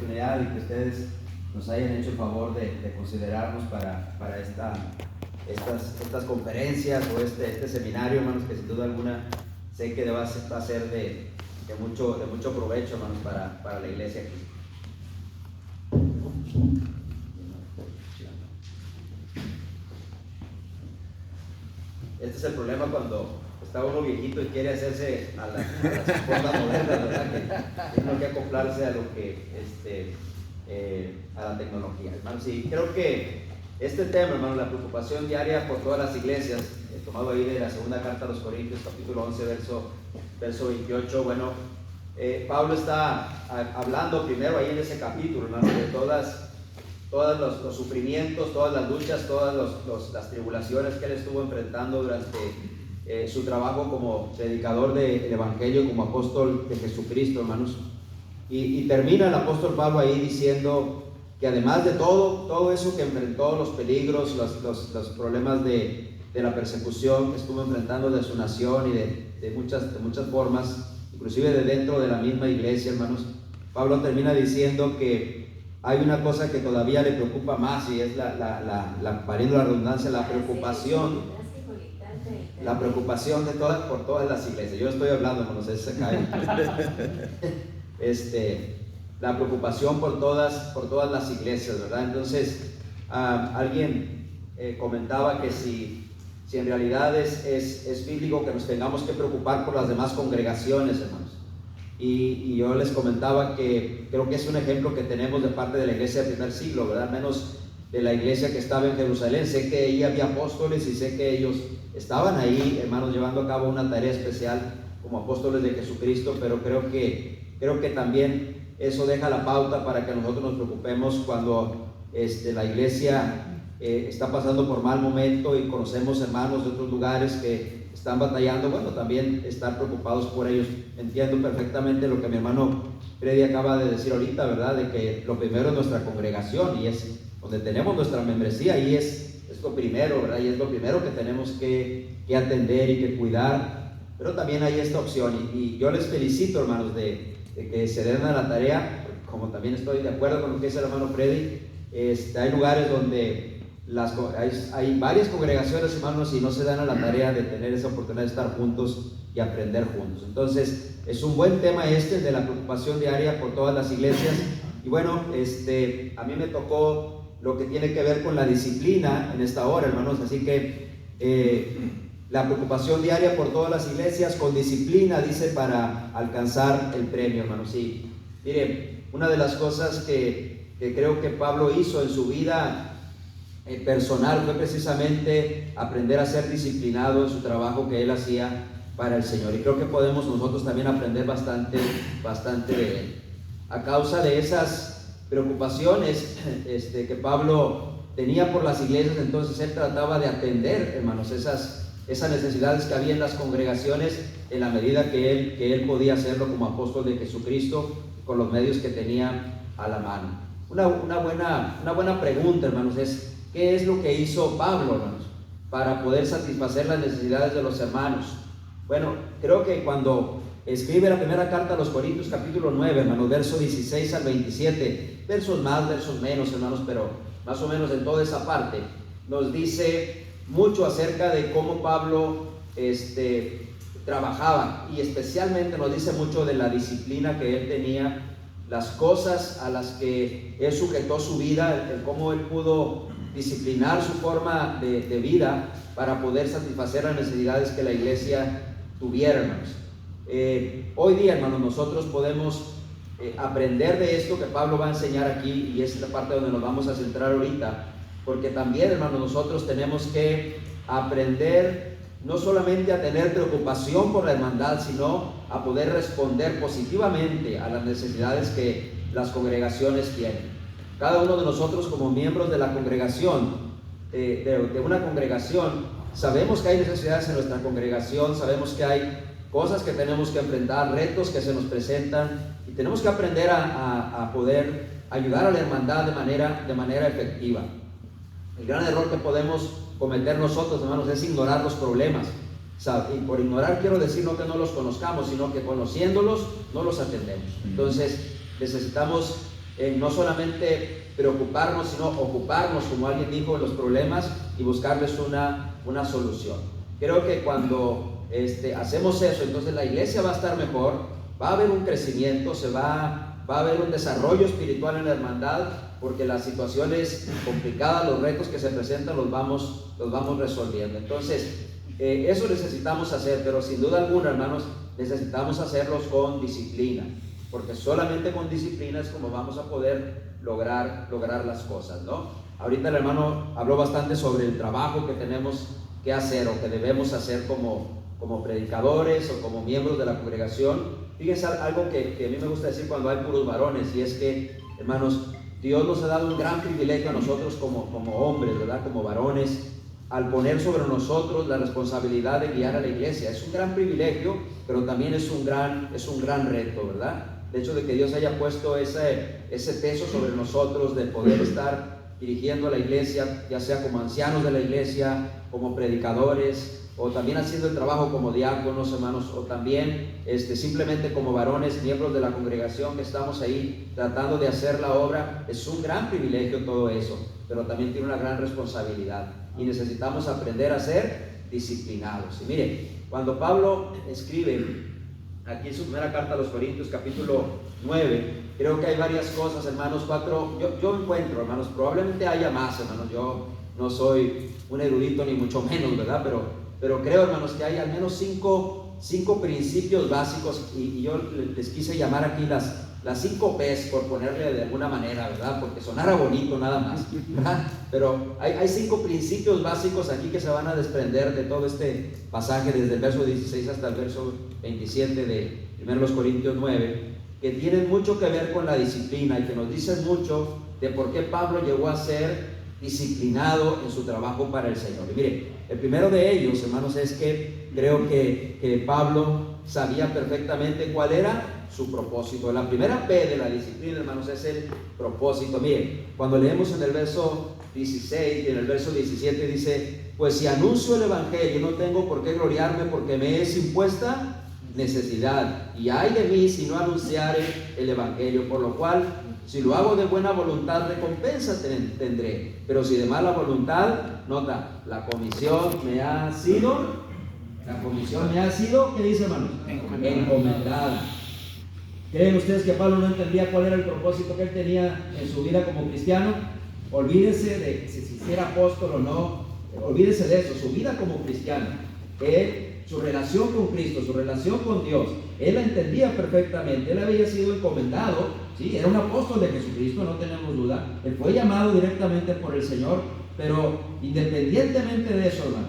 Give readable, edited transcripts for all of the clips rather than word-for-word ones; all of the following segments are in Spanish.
oportunidad y que ustedes nos hayan hecho el favor de considerarnos para estas conferencias o este seminario, hermanos, que sin duda alguna sé que va a ser de mucho provecho, hermanos, para la iglesia aquí. Este es el problema cuando está uno viejito y quiere hacerse a las formas modernas, ¿verdad? Que tiene que acoplarse a lo que a la tecnología, hermanos. Sí, creo que este tema, hermanos, la preocupación diaria por todas las iglesias, tomado ahí de la segunda carta a los Corintios, capítulo 11, verso 28, bueno, Pablo está hablando primero ahí en ese capítulo, hermanos, de todos los sufrimientos, todas las luchas, todas las tribulaciones que él estuvo enfrentando durante su trabajo como predicador del Evangelio, como apóstol de Jesucristo, hermanos. Y termina el apóstol Pablo ahí diciendo que además de todo eso que enfrentó, los peligros, los problemas de la persecución que estuvo enfrentando de su nación y de muchas formas, inclusive de dentro de la misma iglesia, hermanos, Pablo termina diciendo que hay una cosa que todavía le preocupa más, y es pariendo la redundancia, la preocupación por todas las iglesias. Yo estoy hablando, hermanos, se cae. La preocupación por todas las iglesias, ¿verdad? Entonces, alguien comentaba que si en realidad es bíblico que nos tengamos que preocupar por las demás congregaciones, hermanos. Y yo les comentaba que creo que es un ejemplo que tenemos de parte de la iglesia del primer siglo, ¿verdad? Al menos de la iglesia que estaba en Jerusalén. Sé que ahí había apóstoles y sé que ellos estaban ahí, hermanos, llevando a cabo una tarea especial como apóstoles de Jesucristo, pero creo que también eso deja la pauta para que nosotros nos preocupemos cuando la iglesia está pasando por mal momento y conocemos hermanos de otros lugares que están batallando. Bueno, también estar preocupados por ellos. Entiendo perfectamente lo que mi hermano Freddy acaba de decir ahorita, ¿verdad? De que lo primero es nuestra congregación, y es donde tenemos nuestra membresía, y es lo primero, ¿verdad? Y es lo primero que tenemos que atender y que cuidar. Pero también hay esta opción, y yo les felicito, hermanos, de que se den a la tarea, como también estoy de acuerdo con lo que dice el hermano Freddy. Hay lugares donde hay varias congregaciones, hermanos, y no se dan a la tarea de tener esa oportunidad de estar juntos y aprender juntos. Entonces, es un buen tema el de la preocupación diaria por todas las iglesias. Y bueno, a mí me tocó lo que tiene que ver con la disciplina en esta hora, hermanos, así que la preocupación diaria por todas las iglesias con disciplina, dice, para alcanzar el premio, hermanos. Sí, mire, una de las cosas que creo que Pablo hizo en su vida personal fue precisamente aprender a ser disciplinado en su trabajo que él hacía para el Señor, y creo que podemos nosotros también aprender bastante de él. A causa de esas preocupaciones que Pablo tenía por las iglesias, entonces él trataba de atender, hermanos, esas necesidades que había en las congregaciones en la medida que él podía hacerlo como apóstol de Jesucristo, con los medios que tenía a la mano. Una buena pregunta, hermanos, es: ¿qué es lo que hizo Pablo, hermanos, para poder satisfacer las necesidades de los hermanos? Bueno, creo que cuando escribe la primera carta a los Corintios, capítulo 9, hermanos, verso 16 al 27, versos más, versos menos, hermanos, pero más o menos en toda esa parte, nos dice mucho acerca de cómo Pablo trabajaba, y especialmente nos dice mucho de la disciplina que él tenía, las cosas a las que él sujetó su vida, el cómo él pudo disciplinar su forma de vida para poder satisfacer las necesidades que la iglesia tuviera, hermanos. Hoy día, hermanos, nosotros podemos aprender de esto que Pablo va a enseñar aquí, y es la parte donde nos vamos a centrar ahorita, porque también, hermanos, nosotros tenemos que aprender no solamente a tener preocupación por la hermandad, sino a poder responder positivamente a las necesidades que las congregaciones tienen. Cada uno de nosotros, como miembros de la congregación, de una congregación, sabemos que hay necesidades en nuestra congregación, sabemos que hay cosas que tenemos que enfrentar, retos que se nos presentan, y tenemos que aprender a poder ayudar a la hermandad de manera efectiva. El gran error que podemos cometer nosotros, hermanos, es ignorar los problemas. Y por ignorar quiero decir no que no los conozcamos, sino que conociéndolos no los atendemos. Entonces necesitamos no solamente preocuparnos, sino ocuparnos, como alguien dijo, de los problemas y buscarles una solución. Creo que cuando hacemos eso, entonces la iglesia va a estar mejor, va a haber un crecimiento, va a haber un desarrollo espiritual en la hermandad, porque las situaciones complicadas, los retos que se presentan, los vamos resolviendo. Entonces, eso necesitamos hacer, pero sin duda alguna, hermanos, necesitamos hacerlos con disciplina, porque solamente con disciplina es como vamos a poder lograr las cosas, ¿no? Ahorita el hermano habló bastante sobre el trabajo que tenemos que hacer o que debemos hacer como predicadores o como miembros de la congregación. Fíjense algo que a mí me gusta decir cuando hay puros varones, y es que, hermanos, Dios nos ha dado un gran privilegio a nosotros como hombres, ¿verdad? Como varones, al poner sobre nosotros la responsabilidad de guiar a la iglesia. Es un gran privilegio, pero también es un gran reto, ¿verdad? El hecho de que Dios haya puesto ese peso sobre nosotros de poder estar dirigiendo a la iglesia, ya sea como ancianos de la iglesia, como predicadores, o también haciendo el trabajo como diáconos, hermanos, o también simplemente como varones, miembros de la congregación que estamos ahí tratando de hacer la obra. Es un gran privilegio todo eso, pero también tiene una gran responsabilidad y necesitamos aprender a ser disciplinados. Y mire, cuando Pablo escribe aquí en su primera carta a los Corintios, capítulo 9, creo que hay varias cosas, hermanos. Yo encuentro, hermanos, probablemente haya más, hermanos. Yo no soy un erudito ni mucho menos, ¿verdad? Pero creo, hermanos, que hay al menos cinco principios básicos, y yo les quise llamar aquí las 5 P's, por ponerle de alguna manera, ¿verdad? Porque sonara bonito nada más, ¿verdad? Pero hay 5 principios básicos aquí que se van a desprender de todo este pasaje, desde el verso 16 hasta el verso 27 de 1 Corintios 9, que tienen mucho que ver con la disciplina y que nos dicen mucho de por qué Pablo llegó a ser disciplinado en su trabajo para el Señor. Y mire, el primero de ellos, hermanos, es que creo que Pablo sabía perfectamente cuál era su propósito. La primera P de la disciplina, hermanos, es el propósito. Mire, cuando leemos en el verso 16 y en el verso 17 dice: pues si anuncio el evangelio, no tengo por qué gloriarme, porque me es impuesta necesidad, y ay de mí si no anunciare el evangelio, por lo cual, si lo hago de buena voluntad, recompensa tendré, pero si de mala voluntad, nota, la comisión me ha sido, ¿qué dice, hermano? Encomendada. ¿Creen ustedes que Pablo no entendía cuál era el propósito que él tenía en su vida como cristiano? Olvídese de si era apóstol o no, olvídese de eso. Su vida como cristiano, su relación con Cristo, su relación con Dios, él la entendía perfectamente. Él había sido encomendado, ¿sí? Era un apóstol de Jesucristo, no tenemos duda. Él fue llamado directamente por el Señor, pero independientemente de eso, hermano,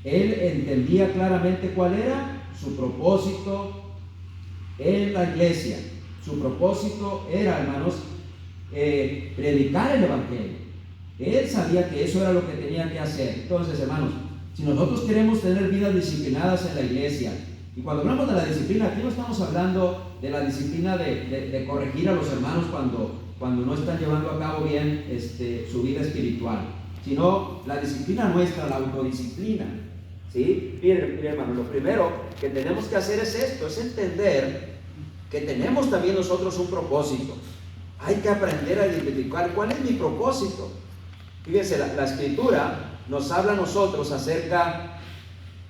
él entendía claramente cuál era su propósito en la iglesia. Su propósito era, hermanos, predicar el evangelio. Él sabía que eso era lo que tenía que hacer. Entonces, hermanos, si nosotros queremos tener vidas disciplinadas en la iglesia, y cuando hablamos de la disciplina, aquí no estamos hablando de la disciplina de corregir a los hermanos cuando no están llevando a cabo bien su vida espiritual, sino la disciplina nuestra, la autodisciplina, ¿sí? Miren, hermano, lo primero que tenemos que hacer es esto, es entender que tenemos también nosotros un propósito. Hay que aprender a identificar cuál es mi propósito. Fíjense, la escritura nos habla a nosotros acerca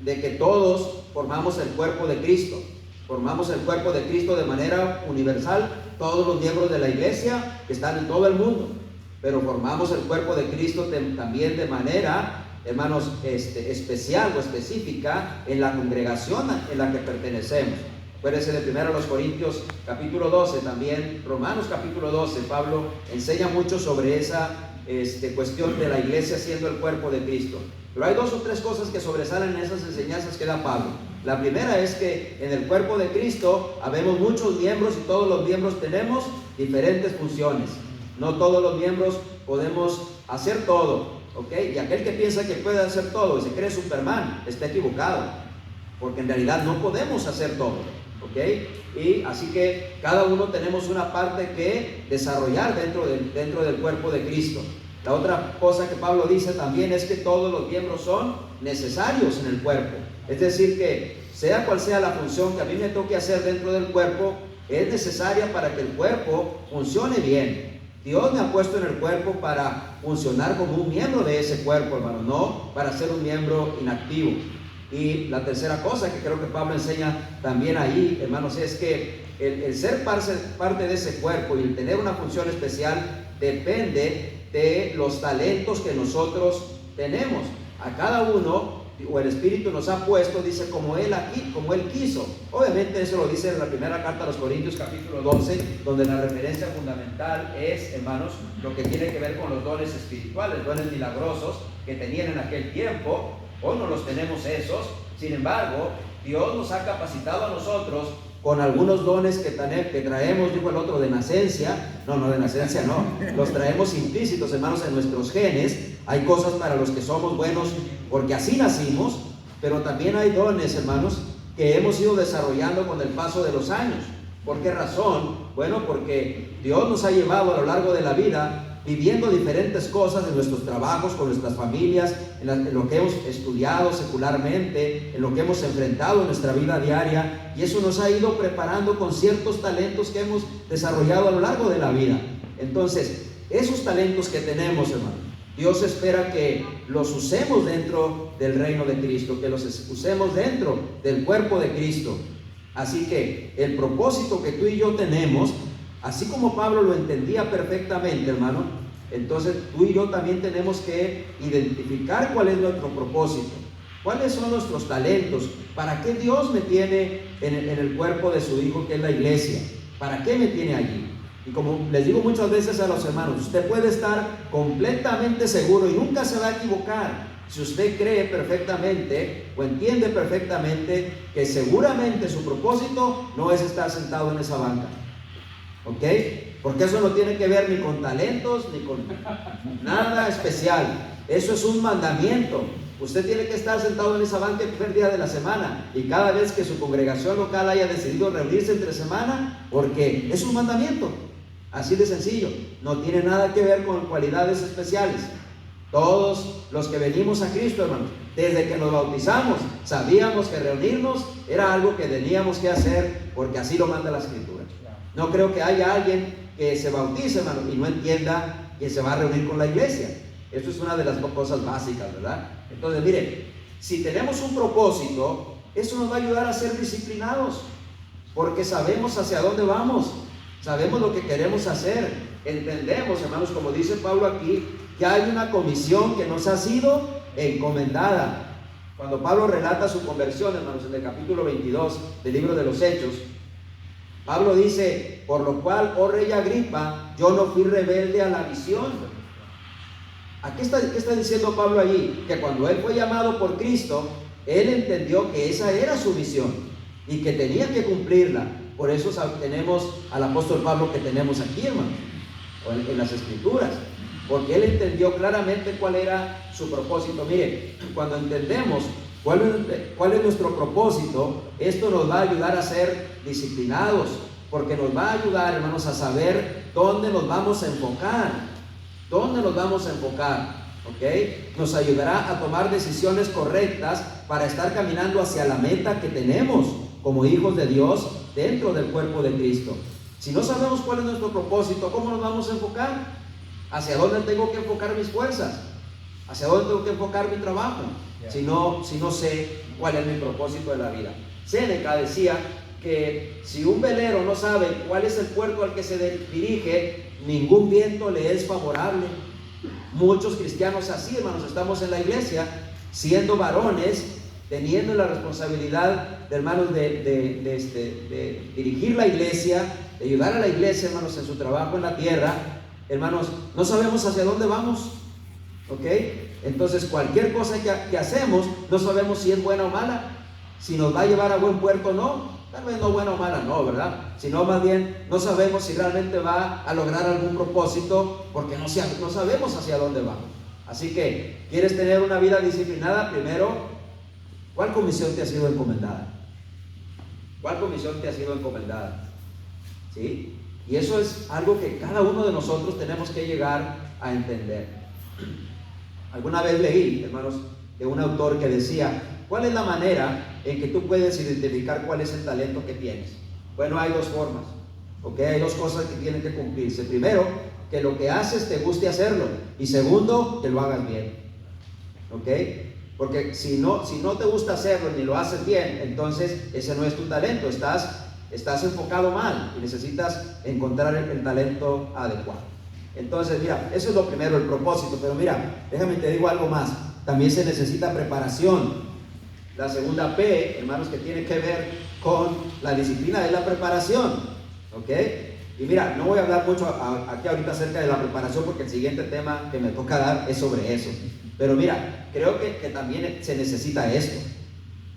de que todos formamos el cuerpo de Cristo. Formamos el cuerpo de Cristo de manera universal, todos los miembros de la iglesia que están en todo el mundo. Pero formamos el cuerpo de Cristo también de manera, hermanos, especial o específica en la congregación en la que pertenecemos. Acuérdense de 1 Corintios capítulo 12, también Romanos capítulo 12, Pablo enseña mucho sobre esa cuestión de la iglesia siendo el cuerpo de Cristo. Pero hay 2 o 3 cosas que sobresalen en esas enseñanzas que da Pablo. La primera es que en el cuerpo de Cristo habemos muchos miembros y todos los miembros tenemos diferentes funciones. No todos los miembros podemos hacer todo, ¿ok? Y aquel que piensa que puede hacer todo y se cree Superman está equivocado, porque en realidad no podemos hacer todo, ¿ok? Y así que cada uno tenemos una parte que desarrollar dentro del cuerpo de Cristo. La otra cosa que Pablo dice también es que todos los miembros son necesarios en el cuerpo. Es decir, que sea cual sea la función que a mí me toque hacer dentro del cuerpo, es necesaria para que el cuerpo funcione bien. Dios me ha puesto en el cuerpo para funcionar como un miembro de ese cuerpo, hermano, no para ser un miembro inactivo. Y la tercera cosa que creo que Pablo enseña también ahí, hermanos, es que el ser parte de ese cuerpo y el tener una función especial depende de los talentos que nosotros tenemos. A cada uno, o el Espíritu nos ha puesto, dice, como Él quiso. Obviamente eso lo dice en la primera carta a los Corintios, capítulo 12, donde la referencia fundamental es, hermanos, lo que tiene que ver con los dones espirituales, dones milagrosos que tenían en aquel tiempo. Hoy no los tenemos esos. Sin embargo, Dios nos ha capacitado a nosotros con algunos dones que traemos, dijo el otro, de nacencia. No, de nacencia no. Los traemos implícitos, hermanos, en nuestros genes. Hay cosas para los que somos buenos porque así nacimos, pero también hay dones, hermanos, que hemos ido desarrollando con el paso de los años. ¿Por qué razón? Bueno, porque Dios nos ha llevado a lo largo de la vida viviendo diferentes cosas en nuestros trabajos, con nuestras familias, en lo que hemos estudiado secularmente, en lo que hemos enfrentado en nuestra vida diaria, y eso nos ha ido preparando con ciertos talentos que hemos desarrollado a lo largo de la vida. Entonces, esos talentos que tenemos, hermano, Dios espera que los usemos dentro del reino de Cristo, que los usemos dentro del cuerpo de Cristo. Así que el propósito que tú y yo tenemos, así como Pablo lo entendía perfectamente, hermano, entonces tú y yo también tenemos que identificar cuál es nuestro propósito, cuáles son nuestros talentos, para qué Dios me tiene en el cuerpo de su Hijo, que es la iglesia, para qué me tiene allí. Y como les digo muchas veces a los hermanos, usted puede estar completamente seguro y nunca se va a equivocar si usted cree perfectamente o entiende perfectamente que seguramente su propósito no es estar sentado en esa banca. ¿Ok? Porque eso no tiene que ver ni con talentos ni con nada especial. Eso es un mandamiento. Usted tiene que estar sentado en esa banca el primer día de la semana y cada vez que su congregación local haya decidido reunirse entre semana, porque es un mandamiento. Así de sencillo. No tiene nada que ver con cualidades especiales. Todos los que venimos a Cristo, hermanos, desde que nos bautizamos, sabíamos que reunirnos era algo que teníamos que hacer porque así lo manda la Escritura. No creo que haya alguien que se bautice, hermano, y no entienda que se va a reunir con la iglesia. Eso es una de las cosas básicas, ¿verdad? Entonces, mire, si tenemos un propósito, eso nos va a ayudar a ser disciplinados, porque sabemos hacia dónde vamos, sabemos lo que queremos hacer, entendemos, hermanos, como dice Pablo aquí, que hay una comisión que nos ha sido encomendada. Cuando Pablo relata su conversión, hermanos, en el capítulo 22 del libro de los Hechos, Pablo dice, por lo cual, oh rey Agripa, yo no fui rebelde a la visión. ¿Qué está diciendo Pablo allí? Que cuando él fue llamado por Cristo, él entendió que esa era su visión y que tenía que cumplirla. Por eso tenemos al apóstol Pablo que tenemos aquí, hermano, en las Escrituras, porque él entendió claramente cuál era su propósito. Mire, cuando entendemos cuál es nuestro propósito, esto nos va a ayudar a ser disciplinados, porque nos va a ayudar, hermanos, a saber dónde nos vamos a enfocar. ¿Dónde nos vamos a enfocar? ¿Ok? Nos ayudará a tomar decisiones correctas para estar caminando hacia la meta que tenemos como hijos de Dios dentro del cuerpo de Cristo. Si no sabemos cuál es nuestro propósito, ¿cómo nos vamos a enfocar? ¿Hacia dónde tengo que enfocar mis fuerzas? ¿Hacia dónde tengo que enfocar mi trabajo? Si no sé cuál es mi propósito de la vida. Séneca decía que si un velero no sabe cuál es el puerto al que se dirige, ningún viento le es favorable. Muchos cristianos así, hermanos, estamos en la iglesia siendo varones, teniendo la responsabilidad de, hermanos, de dirigir la iglesia, de ayudar a la iglesia, hermanos, en su trabajo en la tierra. Hermanos, no sabemos hacia dónde vamos, ¿ok? Entonces cualquier cosa que hacemos, no sabemos si es buena o mala, si nos va a llevar a buen puerto o no. Tal vez no buena o mala, no, ¿verdad? Sino más bien no sabemos si realmente va a lograr algún propósito, porque no sabemos hacia dónde va. Así que, ¿quieres tener una vida disciplinada? Primero, ¿cuál comisión te ha sido encomendada? ¿Cuál comisión te ha sido encomendada? ¿Sí? Y eso es algo que cada uno de nosotros tenemos que llegar a entender. Alguna vez leí, hermanos, de un autor que decía, ¿cuál es la manera en que tú puedes identificar cuál es el talento que tienes? Bueno, hay dos formas. ¿ok? Hay dos cosas que tienen que cumplirse. Primero, que lo que haces te guste hacerlo. Y segundo, que lo hagas bien, ¿ok? Porque si no te gusta hacerlo ni lo haces bien, entonces ese no es tu talento. Estás enfocado mal y necesitas encontrar el talento adecuado. Entonces, mira, eso es lo primero, el propósito. Pero mira, déjame te digo algo más. También se necesita preparación. La segunda P, hermanos, que tiene que ver con la disciplina, es la preparación, ¿ok? Y mira, no voy a hablar mucho aquí ahorita acerca de la preparación, porque el siguiente tema que me toca dar es sobre eso. Pero mira, creo que también se necesita esto.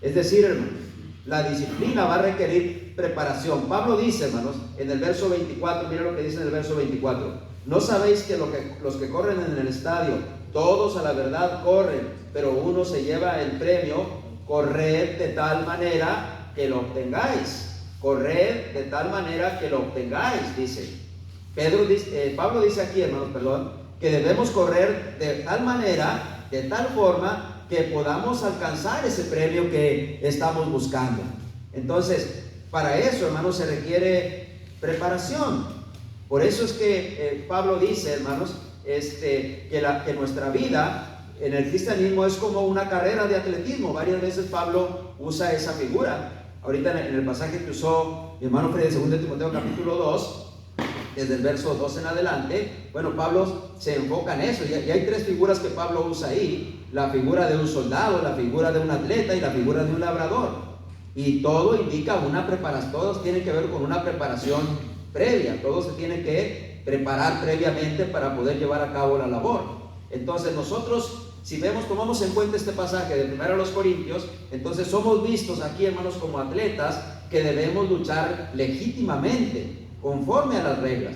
Es decir, hermanos, la disciplina va a requerir preparación. Pablo dice, hermanos, en el verso 24, mira lo que dice en el verso 24: ¿no sabéis que los que corren en el estadio, todos a la verdad corren, pero uno se lleva el premio? Corred de tal manera que lo obtengáis. Corred de tal manera que lo obtengáis, dice. Pablo dice aquí, hermanos, que debemos correr de tal manera, de tal forma, que podamos alcanzar ese premio que estamos buscando. Entonces, para eso, hermanos, se requiere preparación. Por eso es que Pablo dice, hermanos, que nuestra vida en el cristianismo es como una carrera de atletismo. Varias veces Pablo usa esa figura. Ahorita en el pasaje que usó mi hermano Freddy, 2 Timoteo capítulo 2, desde el verso 2 en adelante, bueno, Pablo se enfoca en eso. Y hay tres figuras que Pablo usa ahí: la figura de un soldado, la figura de un atleta y la figura de un labrador. Y todo indica una preparación, todos tienen que ver con una preparación previa. Todo se tiene que preparar previamente para poder llevar a cabo la labor. Entonces nosotros, si tomamos en cuenta este pasaje de 1 Corintios, entonces somos vistos aquí, hermanos, como atletas que debemos luchar legítimamente, conforme a las reglas.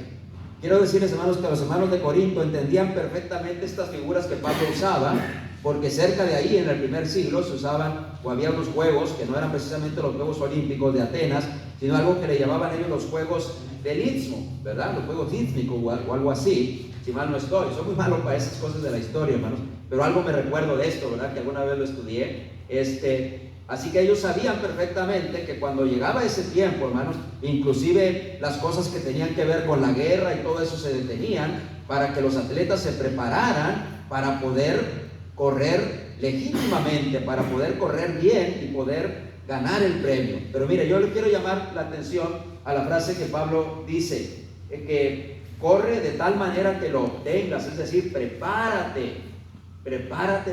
Quiero decirles, hermanos, que los hermanos de Corinto entendían perfectamente estas figuras que Pablo usaba, porque cerca de ahí, en el primer siglo, se usaban, o había unos juegos que no eran precisamente los Juegos Olímpicos de Atenas, sino algo que le llamaban ellos los Juegos del Istmo, ¿verdad? Los Juegos Ístmicos o algo así, si mal no estoy. Soy muy malo para esas cosas de la historia, hermanos, pero algo me recuerdo de esto, ¿verdad? Que alguna vez lo estudié. Así que ellos sabían perfectamente que cuando llegaba ese tiempo, hermanos, inclusive las cosas que tenían que ver con la guerra y todo eso se detenían para que los atletas se prepararan para poder correr legítimamente, para poder correr bien y poder ganar el premio. Pero mire, yo le quiero llamar la atención a la frase que Pablo dice, que corre de tal manera que lo obtengas, es decir, prepárate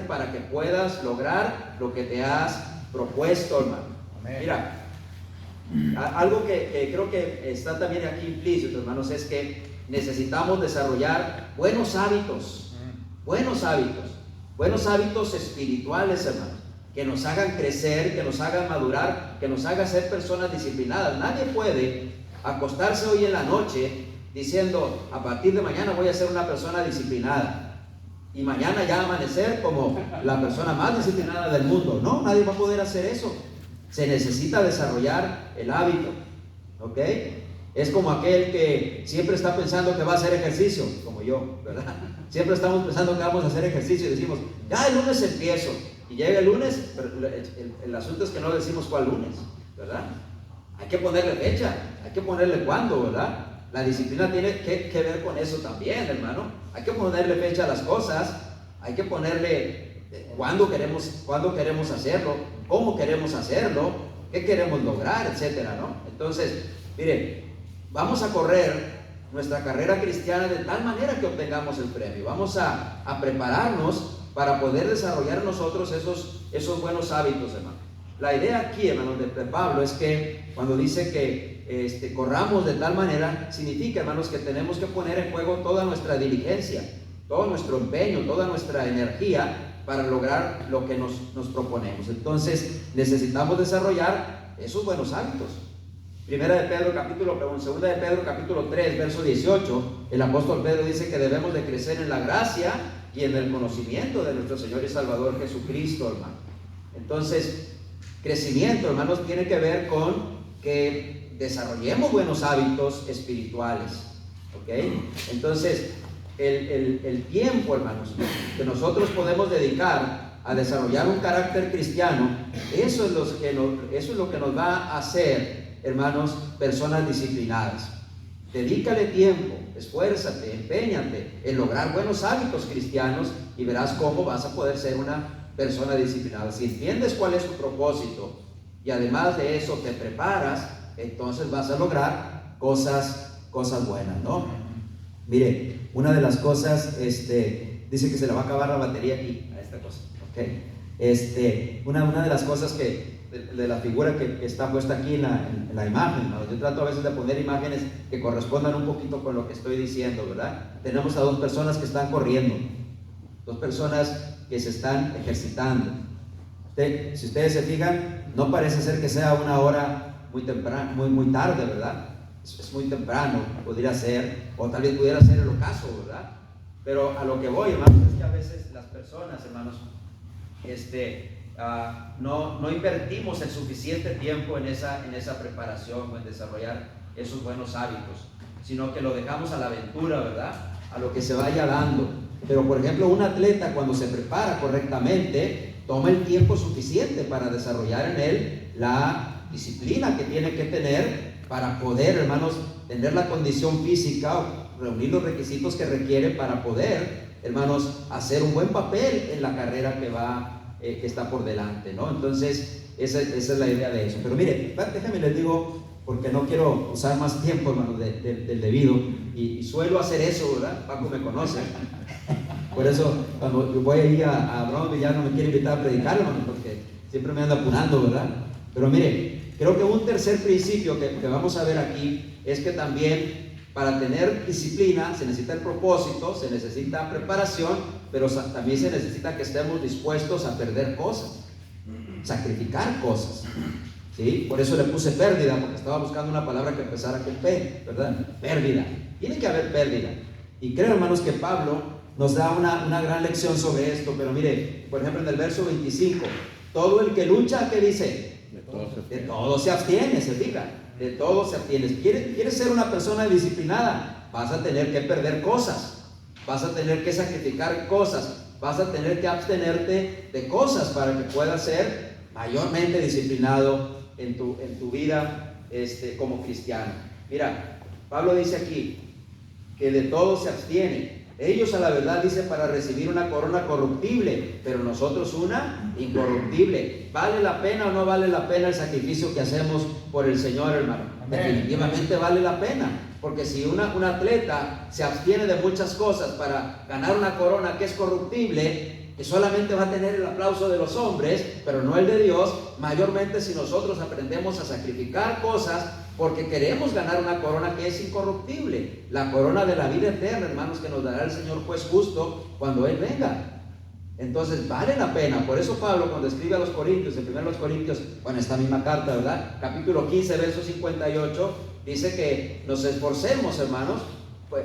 para que puedas lograr lo que te has propuesto, hermano. Amén. Mira, algo que creo que está también aquí implícito, hermanos, es que necesitamos desarrollar buenos hábitos espirituales, hermanos, que nos hagan crecer, que nos hagan madurar, que nos hagan ser personas disciplinadas. Nadie puede acostarse hoy en la noche diciendo: a partir de mañana voy a ser una persona disciplinada, y mañana ya amanecer como la persona más disciplinada del mundo. No, nadie va a poder hacer eso. Se necesita desarrollar el hábito, ¿ok? Es como aquel que siempre está pensando que va a hacer ejercicio, como yo, ¿verdad? Siempre estamos pensando que vamos a hacer ejercicio y decimos: ya el lunes empiezo. Y llega el lunes, pero el asunto es que no decimos cuál lunes, ¿verdad? Hay que ponerle fecha, hay que ponerle cuándo, ¿verdad? La disciplina tiene que ver con eso también, hermano. Hay que ponerle fecha a las cosas, hay que ponerle cuándo queremos hacerlo, cómo queremos hacerlo, qué queremos lograr, etcétera, ¿no? Entonces, mire, vamos a correr nuestra carrera cristiana de tal manera que obtengamos el premio. Vamos a prepararnos para poder desarrollar en nosotros esos buenos hábitos, hermano. La idea aquí, hermanos, de Pablo es que cuando dice que corramos de tal manera, significa, hermanos, que tenemos que poner en juego toda nuestra diligencia, todo nuestro empeño, toda nuestra energía para lograr lo que nos proponemos. Entonces necesitamos desarrollar esos buenos hábitos. 2 de Pedro capítulo 3, verso 18, el apóstol Pedro dice que debemos de crecer en la gracia y en el conocimiento de nuestro Señor y Salvador Jesucristo, hermano. Entonces, crecimiento, hermanos, tiene que ver con que desarrollemos buenos hábitos espirituales, ¿ok? Entonces, el tiempo, hermanos, que nosotros podemos dedicar a desarrollar un carácter cristiano, eso es lo que nos va a hacer, hermanos, personas disciplinadas. Dedícale tiempo, esfuérzate, empeñate en lograr buenos hábitos cristianos y verás cómo vas a poder ser una persona disciplinada. Si entiendes cuál es tu propósito y además de eso te preparas, entonces vas a lograr cosas buenas, ¿no? Mire, una de las cosas, dice que se le va a acabar la batería aquí, a esta cosa, ¿ok? Una de las cosas de la figura que está puesta aquí en la imagen, ¿no? Yo trato a veces de poner imágenes que correspondan un poquito con lo que estoy diciendo, ¿verdad? Tenemos a dos personas que están corriendo, dos personas que se están ejercitando. Si ustedes se fijan, no parece ser que sea una hora muy temprana, muy tarde, ¿verdad? Es muy temprano, podría ser, o tal vez pudiera ser el ocaso, ¿verdad? Pero a lo que voy, hermanos, es que a veces las personas, hermanos, no invertimos el suficiente tiempo en esa preparación o en desarrollar esos buenos hábitos, sino que lo dejamos a la aventura, ¿verdad? A lo que se vaya dando. Pero por ejemplo, un atleta cuando se prepara correctamente, toma el tiempo suficiente para desarrollar en él la disciplina que tiene que tener para poder, hermanos, tener la condición física o reunir los requisitos que requiere para poder, hermanos, hacer un buen papel en la carrera que está por delante, ¿no? Entonces, esa es la idea de eso. Pero mire, déjenme les digo, porque no quiero usar más tiempo, hermano, del debido, y suelo hacer eso, ¿verdad? Paco me conoce. Por eso, cuando yo voy ahí a Brownsville, ya no me quiere invitar a predicar, hermano, porque siempre me anda apurando, ¿verdad? Pero mire, creo que un tercer principio que vamos a ver aquí es que también para tener disciplina se necesita el propósito, se necesita preparación, pero también se necesita que estemos dispuestos a perder cosas, sacrificar cosas, ¿sí? Por eso le puse pérdida, porque estaba buscando una palabra que empezara con P, ¿verdad? Pérdida. Tiene que haber pérdida. Y creo, hermanos, que Pablo nos da una gran lección sobre esto. Pero mire, por ejemplo, en el verso 25, todo el que lucha, ¿qué dice? De todo se abstiene, se fija. De todo se abstiene. ¿Quieres ser una persona disciplinada? Vas a tener que perder cosas, vas a tener que sacrificar cosas, vas a tener que abstenerte de cosas para que puedas ser mayormente disciplinado en tu vida como cristiano. Mira, Pablo dice aquí que de todo se abstiene. Ellos a la verdad dicen para recibir una corona corruptible, pero nosotros una incorruptible. ¿Vale la pena o no vale la pena el sacrificio que hacemos por el Señor, hermano? Definitivamente vale la pena, porque si un atleta se abstiene de muchas cosas para ganar una corona que es corruptible, que solamente va a tener el aplauso de los hombres, pero no el de Dios, mayormente si nosotros aprendemos a sacrificar cosas porque queremos ganar una corona que es incorruptible, la corona de la vida eterna, hermanos, que nos dará el Señor juez justo cuando Él venga. Entonces vale la pena. Por eso Pablo, cuando escribe a los Corintios, en 1 Corintios, bueno, esta misma carta, ¿verdad? Capítulo 15, verso 58, dice que nos esforcemos, hermanos,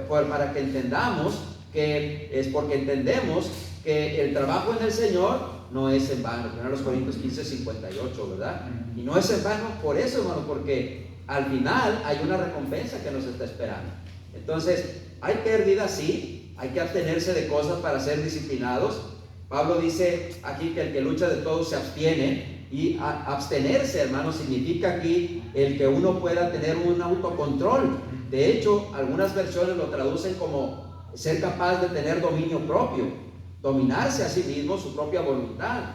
para que entendamos que es porque entendemos que el trabajo en el Señor no es en vano. 1 Corintios 15, 58, ¿verdad? Y no es en vano por eso, hermano, porque al final hay una recompensa que nos está esperando. Entonces, hay pérdidas, sí, hay que abstenerse de cosas para ser disciplinados. Pablo dice aquí que el que lucha de todo se abstiene, y abstenerse, hermano, significa aquí el que uno pueda tener un autocontrol. De hecho, algunas versiones lo traducen como ser capaz de tener dominio propio, dominarse a sí mismo, su propia voluntad.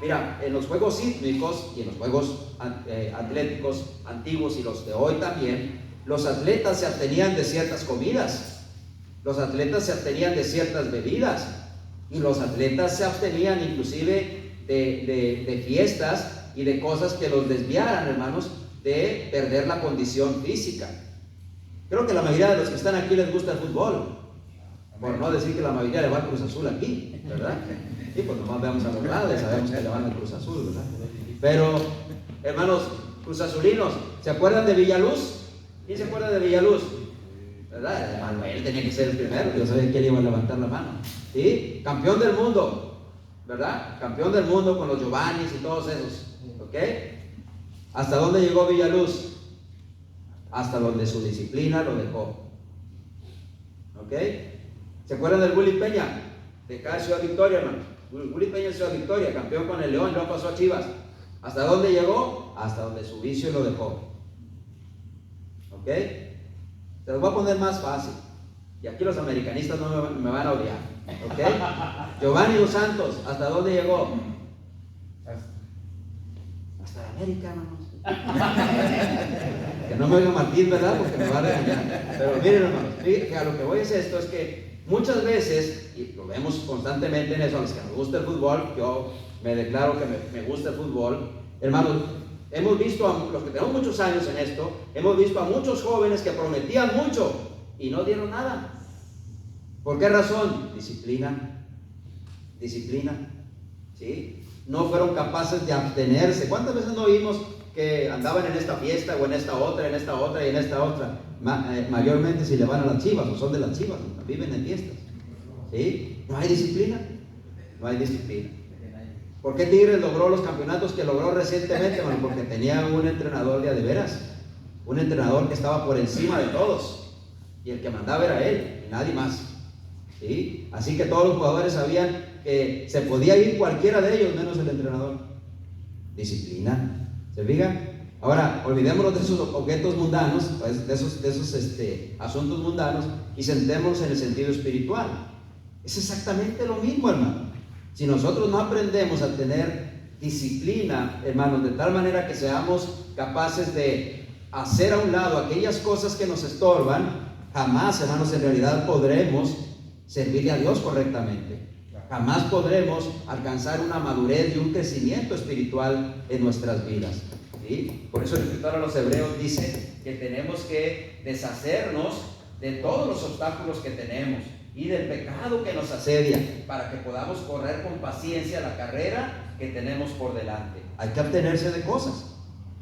Mira, en los juegos hípnicos y en los juegos atléticos antiguos y los de hoy también, los atletas se abstenían de ciertas comidas, los atletas se abstenían de ciertas bebidas, y los atletas se abstenían inclusive de fiestas y de cosas que los desviaran, hermanos, de perder la condición física. Creo que la mayoría de los que están aquí les gusta el fútbol, por no decir que la mayoría le va al Cruz Azul aquí, ¿verdad? Y pues nomás veamos a los lados, sabemos que le van al Cruz Azul, ¿verdad? Pero, hermanos cruzazulinos, ¿se acuerdan de Villaluz? ¿Quién se acuerda de Villaluz? ¿Verdad? Manuel tenía que ser el primero, yo sabía que él iba a levantar la mano. ¿Sí? Campeón del mundo, ¿verdad? Campeón del mundo con los Giovannis y todos esos, ¿ok? ¿Hasta dónde llegó Villaluz? Hasta donde su disciplina lo dejó, ¿ok? ¿Se acuerdan del Willy Peña? De acá de Ciudad Victoria, hermano. Willy Peña de Ciudad Victoria, campeón con el León, luego pasó a Chivas. ¿Hasta dónde llegó? Hasta donde su vicio lo dejó, ¿ok? Se los voy a poner más fácil. Y aquí los americanistas no me van a odiar. ¿Ok? Giovanni Dos Santos, ¿hasta dónde llegó? Hasta la América, hermanos. Que no me oiga Martín, ¿verdad? Porque me va a regañar. Pero miren, hermanos, que a lo que voy es esto, es que muchas veces, y lo vemos constantemente en eso, a los que nos gusta el fútbol, yo me declaro que me gusta el fútbol, hermanos, hemos visto, los que tenemos muchos años en esto, hemos visto a muchos jóvenes que prometían mucho y no dieron nada. ¿Por qué razón? Disciplina. ¿Sí? No fueron capaces de abstenerse. ¿Cuántas veces no oímos que andaban en esta fiesta o en esta otra y en esta otra? Mayormente si le van a las Chivas o son de las Chivas, viven en fiestas. ¿Sí? No hay disciplina. ¿Por qué Tigres logró los campeonatos que logró recientemente? Bueno, porque tenía un entrenador de veras, un entrenador que estaba por encima de todos y el que mandaba era él y nadie más. ¿Sí? Así que todos los jugadores sabían que se podía ir cualquiera de ellos menos el entrenador. Disciplina. ¿Se fijan? Ahora, olvidémonos de esos objetos mundanos, pues, de esos asuntos mundanos, y sentémonos en el sentido espiritual. Es exactamente lo mismo, hermano. Si nosotros no aprendemos a tener disciplina, hermanos, de tal manera que seamos capaces de hacer a un lado aquellas cosas que nos estorban, jamás, hermanos, en realidad podremos servirle a Dios correctamente. Jamás podremos alcanzar una madurez y un crecimiento espiritual en nuestras vidas. ¿Sí? Por eso el escritor a los Hebreos dice que tenemos que deshacernos de todos los obstáculos que tenemos y del pecado que nos asedia para que podamos correr con paciencia la carrera que tenemos por delante. Hay que abstenerse de cosas.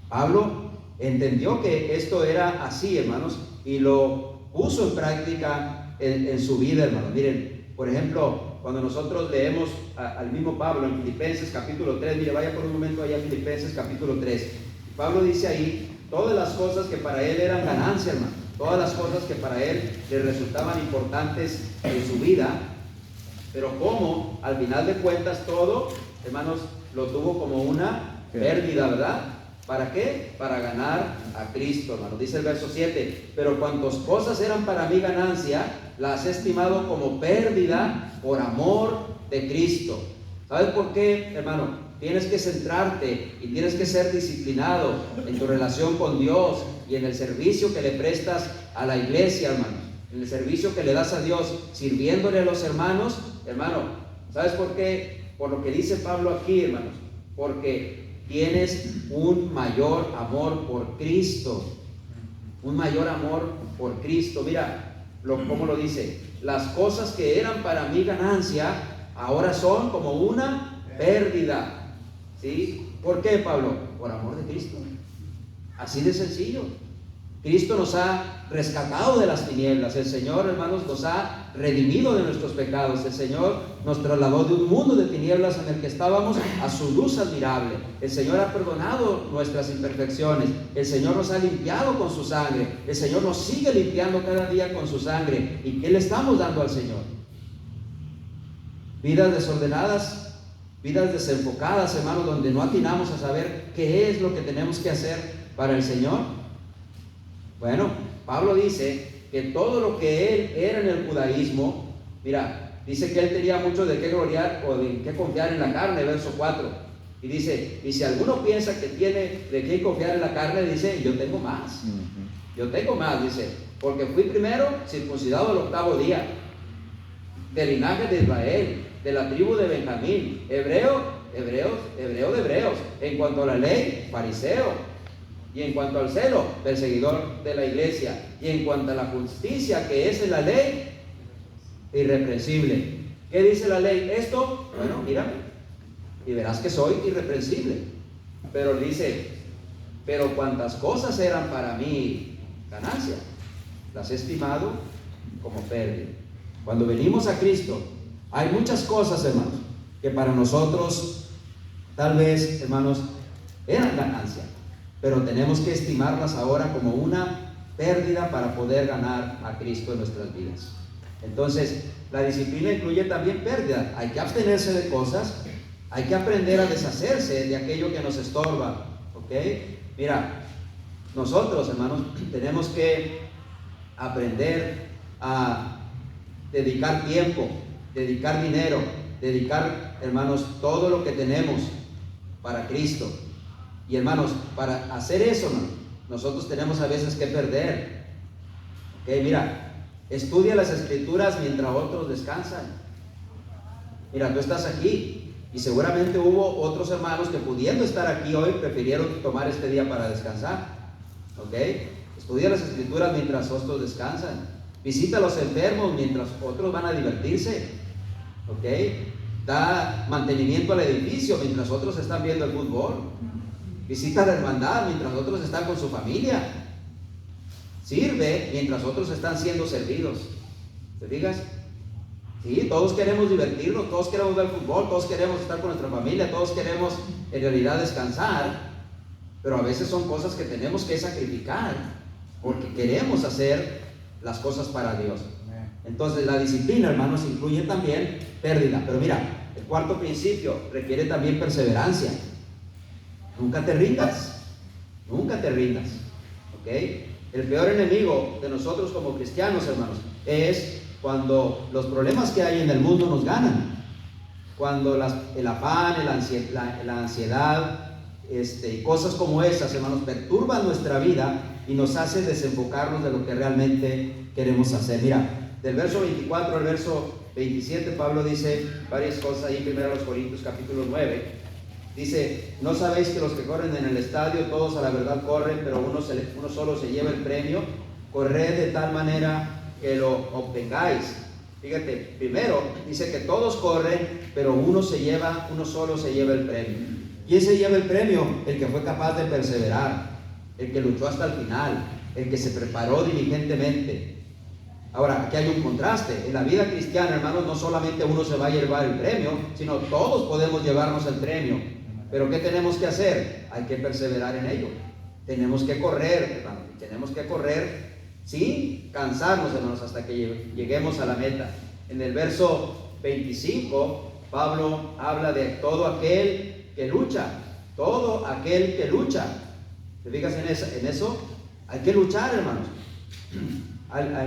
Pablo entendió que esto era así, hermanos, y lo puso en práctica en su vida, hermanos. Miren, por ejemplo, cuando nosotros leemos al mismo Pablo en Filipenses capítulo 3, mire, vaya por un momento allá a Filipenses capítulo 3. Pablo dice ahí todas las cosas que para él eran ganancia, hermano, todas las cosas que para él le resultaban importantes en su vida, pero cómo al final de cuentas todo, hermanos, lo tuvo como una pérdida, ¿verdad? ¿Para qué? Para ganar a Cristo, hermano. Dice el verso 7, pero cuantas cosas eran para mí ganancia, las he estimado como pérdida por amor de Cristo. ¿Sabes por qué, hermano? Tienes que centrarte y tienes que ser disciplinado en tu relación con Dios y en el servicio que le prestas a la iglesia, hermano. En el servicio que le das a Dios, sirviéndole a los hermanos, hermano. ¿Sabes por qué? Por lo que dice Pablo aquí, hermanos. Porque tienes un mayor amor por Cristo. Un mayor amor por Cristo. Mira, ¿cómo lo dice? Las cosas que eran para mí ganancia, ahora son como una pérdida. ¿Sí? ¿Por qué, Pablo? Por amor de Cristo. Así de sencillo. Cristo nos ha rescatado de las tinieblas. El Señor, hermanos, nos ha redimido de nuestros pecados. El Señor nos trasladó de un mundo de tinieblas en el que estábamos a su luz admirable. El Señor ha perdonado nuestras imperfecciones. El Señor nos ha limpiado con su sangre. El Señor nos sigue limpiando cada día con su sangre. ¿Y qué le estamos dando al Señor? Vidas desordenadas, vidas desenfocadas, hermanos, donde no atinamos a saber qué es lo que tenemos que hacer para el Señor. Bueno, Pablo dice que todo lo que él era en el judaísmo, mira, dice que él tenía mucho de qué gloriar o de qué confiar en la carne, verso 4. Y dice, y si alguno piensa que tiene de qué confiar en la carne, dice, yo tengo más. Yo tengo más, dice, porque fui primero circuncidado el 8º día, del linaje de Israel, de la tribu de Benjamín, hebreo de hebreos, en cuanto a la ley, fariseo, y en cuanto al celo, perseguidor de la iglesia, y en cuanto a la justicia que es en la ley, irreprensible. ¿Qué dice la ley? Esto, bueno, mírame, y verás que soy irreprensible. Pero dice, pero cuantas cosas eran para mí ganancia, las he estimado como pérdida. Cuando venimos a Cristo, hay muchas cosas, hermanos, que para nosotros, tal vez, hermanos, eran ganancia, pero tenemos que estimarlas ahora como una pérdida para poder ganar a Cristo en nuestras vidas. Entonces, la disciplina incluye también pérdida. Hay que abstenerse de cosas, hay que aprender a deshacerse de aquello que nos estorba, ¿ok? Mira, nosotros, hermanos, tenemos que aprender a dedicar tiempo, dedicar dinero, dedicar, hermanos, todo lo que tenemos para Cristo. Y hermanos, para hacer eso, nosotros tenemos a veces que perder. Ok, mira, estudia las Escrituras mientras otros descansan. Mira, tú estás aquí y seguramente hubo otros hermanos que, pudiendo estar aquí hoy, prefirieron tomar este día para descansar. Ok, estudia las Escrituras mientras otros descansan. Visita a los enfermos mientras otros van a divertirse. Ok, da mantenimiento al edificio mientras otros están viendo el fútbol. Visita la hermandad mientras otros están con su familia. Sirve mientras otros están siendo servidos. ¿Te fijas? Sí, todos queremos divertirnos, todos queremos ver fútbol, todos queremos estar con nuestra familia, todos queremos en realidad descansar, pero a veces son cosas que tenemos que sacrificar porque queremos hacer las cosas para Dios. Entonces la disciplina, hermanos, incluye también pérdida. Pero mira, el cuarto principio requiere también perseverancia. Nunca te rindas, nunca te rindas. ¿Ok? El peor enemigo de nosotros como cristianos, hermanos, es cuando los problemas que hay en el mundo nos ganan. Cuando el afán, la ansiedad, y cosas como esas, hermanos, perturban nuestra vida y nos hace desenfocarnos de lo que realmente queremos hacer. Mira, del verso 24 al verso 27, Pablo dice varias cosas ahí. Primero a los Corintios capítulo 9. Dice: ¿no sabéis que los que corren en el estadio, todos a la verdad corren, pero uno solo se lleva el premio? Corred de tal manera que lo obtengáis. Fíjate, primero dice que todos corren, pero uno solo se lleva el premio. ¿Quién se lleva el premio? El que fue capaz de perseverar, el que luchó hasta el final, el que se preparó diligentemente. Ahora, aquí hay un contraste. En la vida cristiana, hermanos, no solamente uno se va a llevar el premio, sino todos podemos llevarnos el premio. Pero ¿qué tenemos que hacer? Hay que perseverar en ello. Tenemos que correr, hermanos, tenemos que correr sin cansarnos, hermanos, hasta que lleguemos a la meta. En el verso 25, Pablo habla de todo aquel que lucha. Todo aquel que lucha. ¿Te fijas en eso? Hay que luchar, hermanos.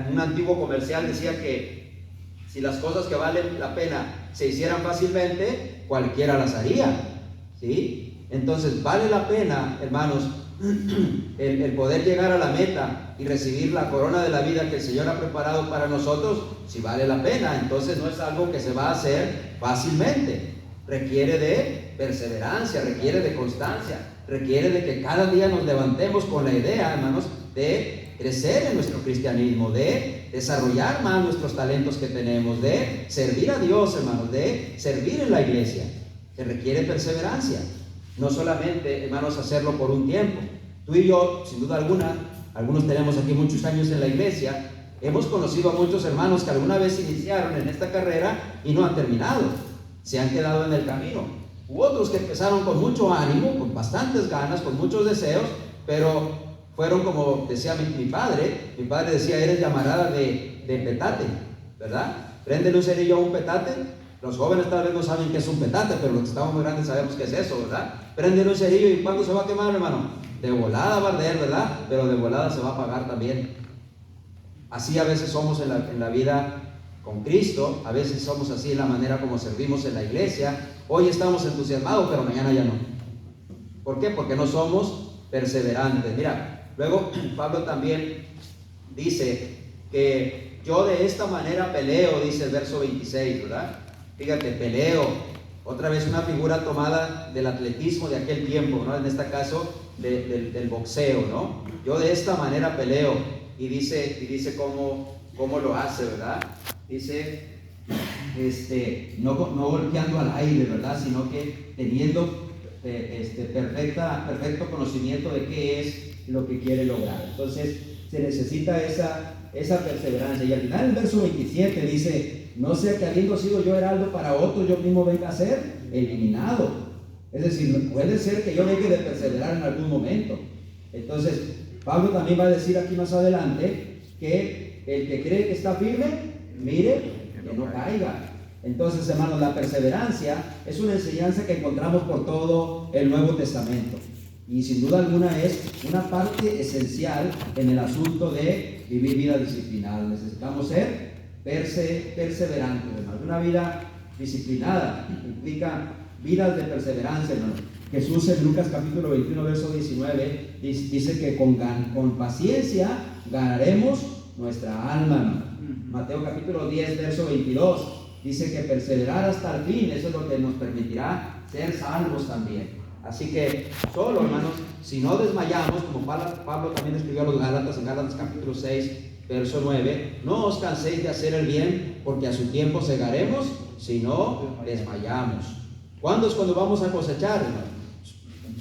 Un antiguo comercial decía que si las cosas que valen la pena se hicieran fácilmente, cualquiera las haría. ¿Sí? Entonces vale la pena, hermanos, el poder llegar a la meta y recibir la corona de la vida que el Señor ha preparado para nosotros. Si vale la pena, entonces no es algo que se va a hacer fácilmente. Requiere de perseverancia, requiere de constancia, requiere de que cada día nos levantemos con la idea, hermanos, de crecer en nuestro cristianismo, de desarrollar más nuestros talentos que tenemos, de servir a Dios, hermanos, de servir en la iglesia. Se requiere perseverancia. No solamente, hermanos, hacerlo por un tiempo. Tú y yo, sin duda alguna, algunos tenemos aquí muchos años en la iglesia, hemos conocido a muchos hermanos que alguna vez iniciaron en esta carrera y no han terminado, se han quedado en el camino. Hubo otros que empezaron con mucho ánimo, con bastantes ganas, con muchos deseos, pero fueron como decía mi padre decía: eres llamarada de petate, ¿verdad? Préndele un cerillo a un petate. Los jóvenes tal vez no saben qué es un petate, pero los que estamos muy grandes sabemos qué es eso, ¿verdad? Préndele un cerillo y ¿cuándo se va a quemar, hermano? De volada va a arder, ¿verdad? Pero de volada se va a apagar también. Así a veces somos en la vida con Cristo, a veces somos así en la manera como servimos en la iglesia. Hoy estamos entusiasmados, pero mañana ya no. ¿Por qué? Porque no somos perseverantes. Mira, luego Pablo también dice que yo de esta manera peleo, dice el verso 26, ¿verdad? Fíjate, peleo, otra vez una figura tomada del atletismo de aquel tiempo, ¿no? En este caso del boxeo, ¿no? Yo de esta manera peleo. Y dice cómo lo hace, ¿verdad? Dice, no golpeando al aire, ¿verdad? Sino que teniendo perfecto conocimiento de qué es lo que quiere lograr. Entonces se necesita esa perseverancia. Y al final el verso 27 dice: no sea que habiendo sido yo heraldo para otros, yo mismo venga a ser eliminado. Es decir, puede ser que yo deje de perseverar en algún momento. Entonces Pablo también va a decir aquí más adelante que el que cree que está firme, mire que no caiga. Entonces, hermanos, la perseverancia es una enseñanza que encontramos por todo el Nuevo Testamento. Y sin duda alguna es una parte esencial en el asunto de vivir vidas disciplinadas. Necesitamos ser perseverantes, hermano. Una vida disciplinada implica vidas de perseverancia, hermano. Jesús en Lucas capítulo 21, verso 19, dice que con paciencia ganaremos nuestra alma, hermano. Mateo capítulo 10, verso 22, dice que perseverar hasta el fin, eso es lo que nos permitirá ser salvos también. Así que solo, hermanos, si no desmayamos, como Pablo también escribió a los Gálatas en Gálatas capítulo 6, verso 9, no os canséis de hacer el bien, porque a su tiempo segaremos si no desmayamos. ¿Cuándo es cuando vamos a cosechar, hermano?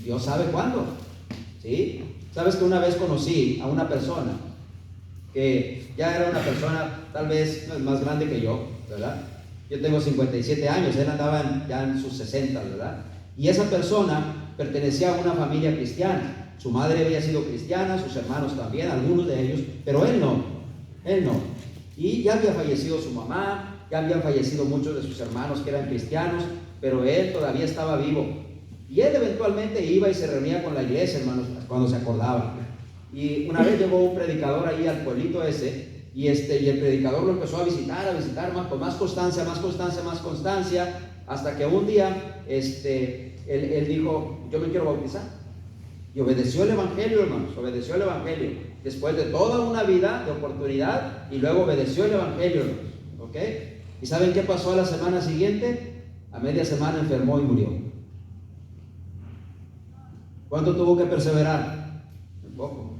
Dios sabe cuándo, ¿sí? Sabes que una vez conocí a una persona que ya era una persona tal vez más grande que yo, ¿verdad? Yo tengo 57 años, él andaba ya en sus 60, ¿verdad? Y esa persona pertenecía a una familia cristiana. Su madre había sido cristiana, sus hermanos también, algunos de ellos, pero él no. Y ya había fallecido su mamá, ya habían fallecido muchos de sus hermanos que eran cristianos, pero él todavía estaba vivo. Y él eventualmente iba y se reunía con la iglesia, hermanos, cuando se acordaba. Y una vez llegó un predicador ahí al pueblito ese, y el predicador lo empezó a visitar con más constancia, hasta que un día él dijo, yo me quiero bautizar. Y obedeció el evangelio, hermanos, obedeció el evangelio. Después de toda una vida de oportunidad, y luego obedeció el evangelio, hermanos. ¿Ok? ¿Y saben qué pasó a la semana siguiente? A media semana enfermó y murió. ¿Cuánto tuvo que perseverar? Un poco,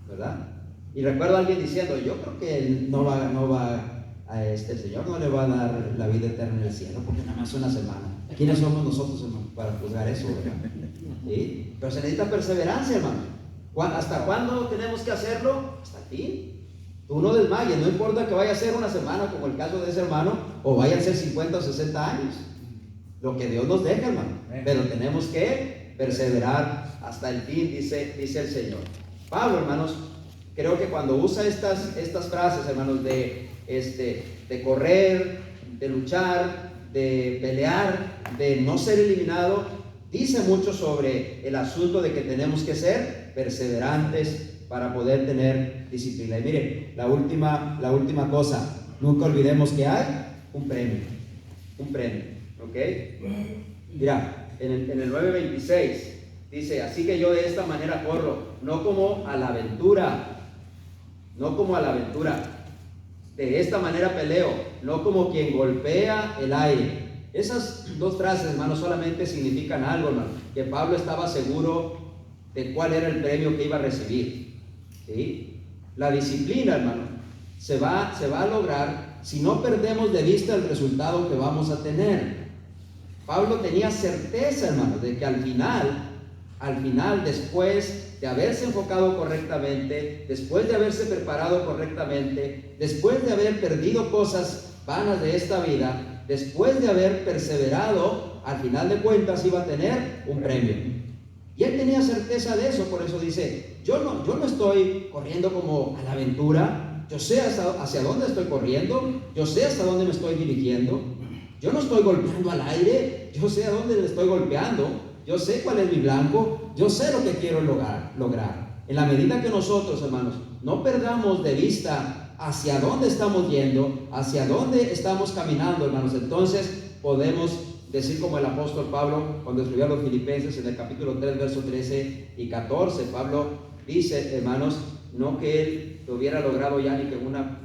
¿verdad? Y recuerdo a alguien diciendo, yo creo que él no va el Señor no le va a dar la vida eterna en el cielo, porque nada más una semana. ¿Quiénes somos nosotros, hermano, para juzgar eso, verdad? ¿Sí? Pero se necesita perseverancia, hermano. ¿Hasta cuándo tenemos que hacerlo? Hasta el fin. Tú no desmayes, no importa que vaya a ser una semana, como el caso de ese hermano, o vayan a ser 50 o 60 años. Lo que Dios nos deja, hermano. Pero tenemos que perseverar hasta el fin, dice el Señor. Pablo, hermanos, creo que cuando usa estas frases, hermanos, de correr, de luchar, de pelear, de no ser eliminado, dice mucho sobre el asunto de que tenemos que ser perseverantes para poder tener disciplina. Y miren, la última cosa, nunca olvidemos que hay un premio, ¿ok? Mira, en el 9:26 dice, así que yo de esta manera corro, no como a la aventura, de esta manera peleo, no como quien golpea el aire. Esas dos frases, hermano, solamente significan algo, hermano, que Pablo estaba seguro de cuál era el premio que iba a recibir, ¿sí? La disciplina, hermano, se va a lograr si no perdemos de vista el resultado que vamos a tener. Pablo tenía certeza, hermano, de que al final, después de haberse enfocado correctamente, después de haberse preparado correctamente, después de haber perdido cosas vanas de esta vida, después de haber perseverado, al final de cuentas iba a tener un premio. Y él tenía certeza de eso, por eso dice, yo no estoy corriendo como a la aventura, yo sé hacia dónde estoy corriendo, yo sé hasta dónde me estoy dirigiendo, yo no estoy golpeando al aire, yo sé a dónde le estoy golpeando, yo sé cuál es mi blanco, yo sé lo que quiero lograr. En la medida que nosotros, hermanos, no perdamos de vista hacia dónde estamos yendo, hacia dónde estamos caminando, hermanos, entonces podemos decir como el apóstol Pablo cuando escribió a los Filipenses en el capítulo 3, versos 13 y 14. Pablo dice, hermanos, no que él lo hubiera logrado ya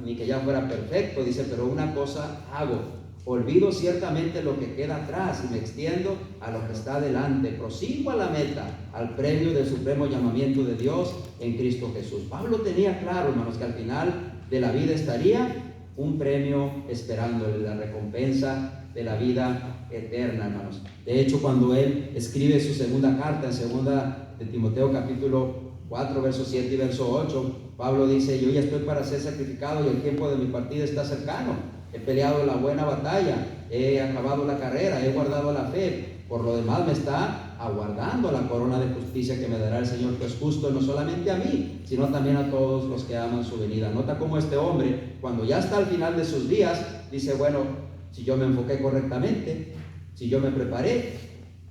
ni que ya fuera perfecto, dice, pero una cosa hago. Olvido ciertamente lo que queda atrás y me extiendo a lo que está delante. Prosigo a la meta, al premio del supremo llamamiento de Dios en Cristo Jesús. Pablo tenía claro, hermanos, que al final de la vida estaría un premio esperándole, la recompensa de la vida eterna, hermanos. De hecho, cuando él escribe su segunda carta, en segunda de Timoteo capítulo 4, verso 7 y verso 8, Pablo dice, yo ya estoy para ser sacrificado y el tiempo de mi partida está cercano. He peleado la buena batalla, he acabado la carrera, he guardado la fe. Por lo demás me está aguardando la corona de justicia que me dará el Señor, que es justo no solamente a mí, sino también a todos los que aman su venida. Nota cómo este hombre, cuando ya está al final de sus días, dice, bueno, si yo me enfoqué correctamente, si yo me preparé,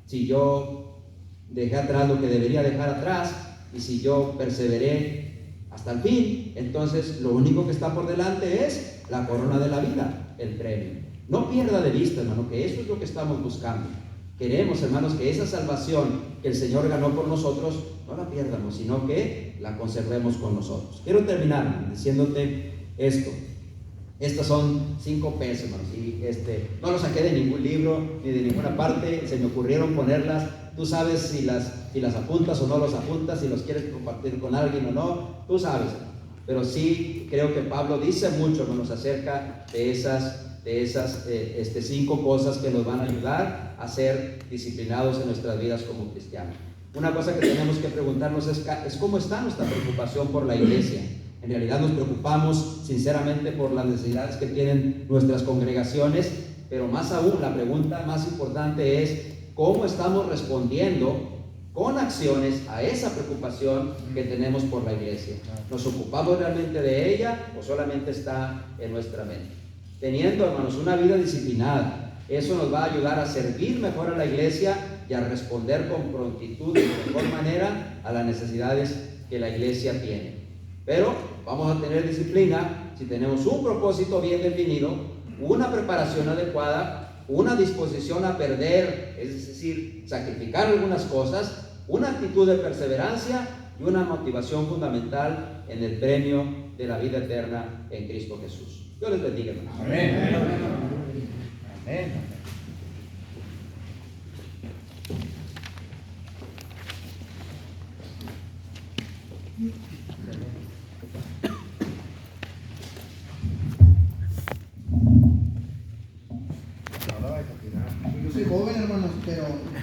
si yo dejé atrás lo que debería dejar atrás, y si yo perseveré hasta el fin. Entonces lo único que está por delante es la corona de la vida, el premio. No pierda de vista, hermano, que eso es lo que estamos buscando. Queremos, hermanos, que esa salvación que el Señor ganó por nosotros no la pierdamos, sino que la conservemos con nosotros. Quiero terminar diciéndote esto. Estas son 5 P's, hermanos, y no los saqué de ningún libro ni de ninguna parte, se me ocurrieron ponerlas. Tú sabes si las apuntas o no las apuntas, si los quieres compartir con alguien o no, tú sabes. Pero sí creo que Pablo dice mucho, hermanos, acerca de esas 5 cosas que nos van a ayudar a ser disciplinados en nuestras vidas como cristianos. Una cosa que tenemos que preguntarnos es cómo está nuestra preocupación por la iglesia. En realidad nos preocupamos sinceramente por las necesidades que tienen nuestras congregaciones, pero más aún la pregunta más importante es cómo estamos respondiendo con acciones a esa preocupación que tenemos por la iglesia. ¿Nos ocupamos realmente de ella o solamente está en nuestra mente? Teniendo, hermanos, una vida disciplinada, eso nos va a ayudar a servir mejor a la iglesia y a responder con prontitud y de mejor manera a las necesidades que la iglesia tiene. Pero vamos a tener disciplina si tenemos un propósito bien definido, una preparación adecuada, una disposición a perder, es decir, sacrificar algunas cosas, una actitud de perseverancia y una motivación fundamental en el premio de la vida eterna en Cristo Jesús. Dios les bendiga, hermanos. Amén. Amén. Amén.